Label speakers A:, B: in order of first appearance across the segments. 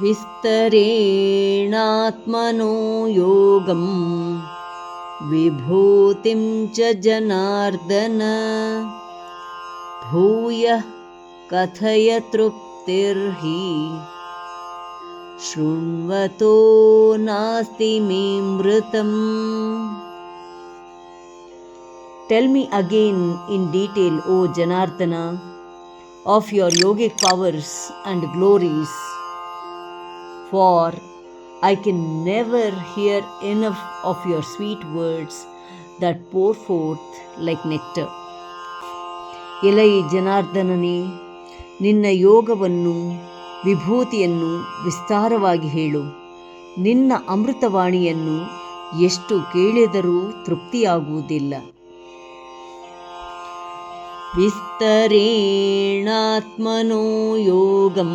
A: विस्तरेणात्मनो योगं विभूतिं च जनार्दन भूयः कथय तृप्तिर्हि शृण्वतो नास्ति मेऽमृतम्. Tell me again in detail, O Janardana, of your yogic powers and glories, for I can never hear enough of your sweet words that pour forth like nectar. ಎಲೈ ಜನಾರ್ದನನೇ, ನಿನ್ನ ಯೋಗವನ್ನು ವಿಭೂತಿಯನ್ನು ವಿಸ್ತಾರವಾಗಿ ಹೇಳು. ನಿನ್ನ ಅಮೃತವಾಣಿಯನ್ನು ಎಷ್ಟು ಕೇಳಿದರೂ ತೃಪ್ತಿಯಾಗುವುದಿಲ್ಲ. ವಿಸ್ತರೇಣಾತ್ಮನೋ ಯೋಗಂ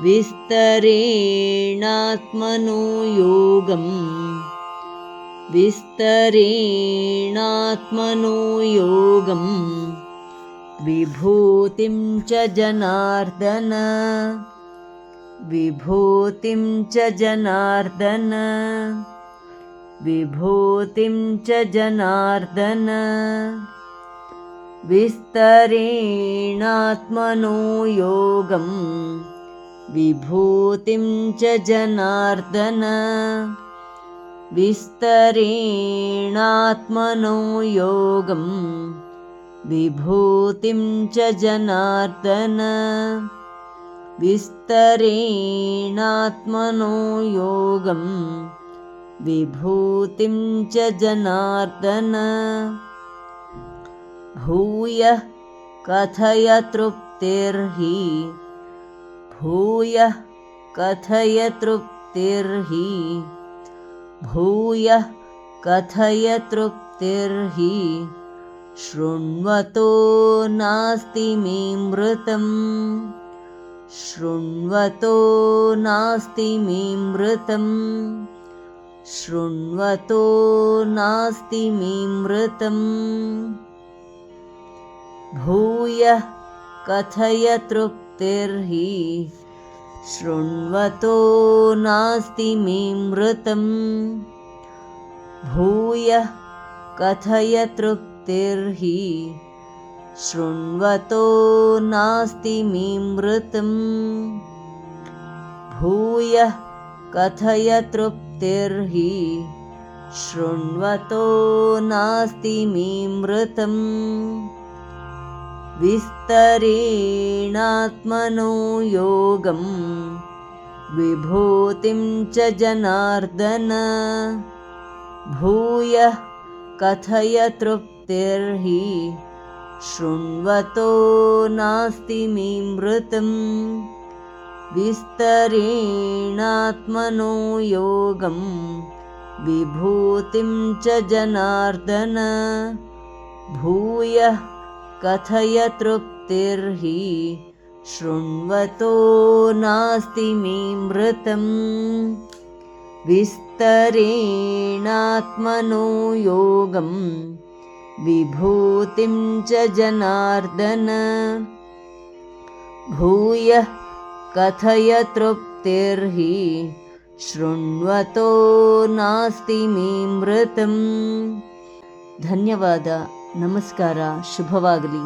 A: ವಿಸ್ತರೇಣಾತ್ಮನೋ ಯೋಗಂ ವಿಸ್ತರೇಣಾತ್ಮನೋ ಯೋಗಂ ವಿಭೂತಿಂ ಚ ಜನಾರ್ದನ ವಿಭೂತಿಂ ಚ ಜನಾರ್ದನ ವಿಭೂತಿಂ ಚ ಜನಾರ್ದನ ವಿಸ್ತರೇಣಾತ್ಮನೋ ಯೋಗಂ ವಿಭೂತಿಂ ಚ ಜನಾರ್ದನ ವಿಸ್ತರೇಣಾತ್ಮನೋ ಯೋಗಂ ವಿಭೂತಿಂ ಚ ಜನಾರ್ದನ ವಿಸ್ತರೇಣಾತ್ಮನೋ ಯೋಗಂ ವಿಭೂತಿಂ ಚ ಜನಾರ್ದನ ಭೂಯಃ ಕಥಯ ತೃಪ್ತಿರ್ಹಿ ಭೂಯಃ ಕಥಯ ತೃಪ್ತಿರ್ಹಿ ಭೂಯಃ ಕಥಯ ತೃಪ್ತಿರ್ಹಿ ಶೃಣ್ವತೋ ನಾಸ್ತಿ ಮೇऽಮೃತಂ ಶೃಣ್ವತೋ ನಾಸ್ತಿ ಮೇऽಮೃತಂ ಶೃಣ್ವತೋ ನಾಸ್ತಿ ಮೇऽಮೃತಂ ಭೂಯಃ ಕಥಯ ತೃಪ್ತಿರ್ಹಿ ಶೃಣ್ವತೋ ನಾಸ್ತಿ ಮೇऽಮೃತಂ ಭೂಯಃ ಕಥಯ ತೃಪ್ತಿರ್ಹಿ ಶೃಣ್ವತೋ ನಾಸ್ತಿ ಮೇऽಮೃತಂ ಭೂಯಃ ಕಥಯ ತೃಪ್ತಿರ್ಹಿ ಶೃಣ್ವತೋ ನಾಸ್ತಿ ಮೇऽಮೃತಂ ವಿಸ್ತರೇಣಾತ್ಮನೋ ಯೋಗಂ ವಿಭೂತಿಂ ಚ ಜನಾರ್ದನ ಭೂಯಃ ಕಥಯ ತೃಪ್ತಿರ್ಹಿ ಶೃಣ್ವತೋ ನಾಸ್ತಿ ಮೇऽಮೃತಂ ವಿಸ್ತರೇಣಾತ್ಮನೋ ಯೋಗಂ ವಿಭೂತಿಂ ಚ ಜನಾರ್ದನ ಭೂಯಃ ಕಥಯ ತೃಪ್ತಿರ್ಹಿ ಶೃಣ್ವತೋ ನಾಸ್ತಿ ಮೇऽಮೃತಂ ವಿಸ್ತರೇಣಾತ್ಮನೋ ಯೋಗಂ ವಿಭೂತಿಂ ಚ ಜನಾರ್ದನ ಭೂಯಃ ಕಥಯ ತೃಪ್ತಿರ್ಹಿ ಶೃಣ್ವತೋ ನಾಸ್ತಿ ಮೇऽಮೃತಂ. ಧನ್ಯವಾದ. ನಮಸ್ಕಾರ. ಶುಭವಾಗಲಿ.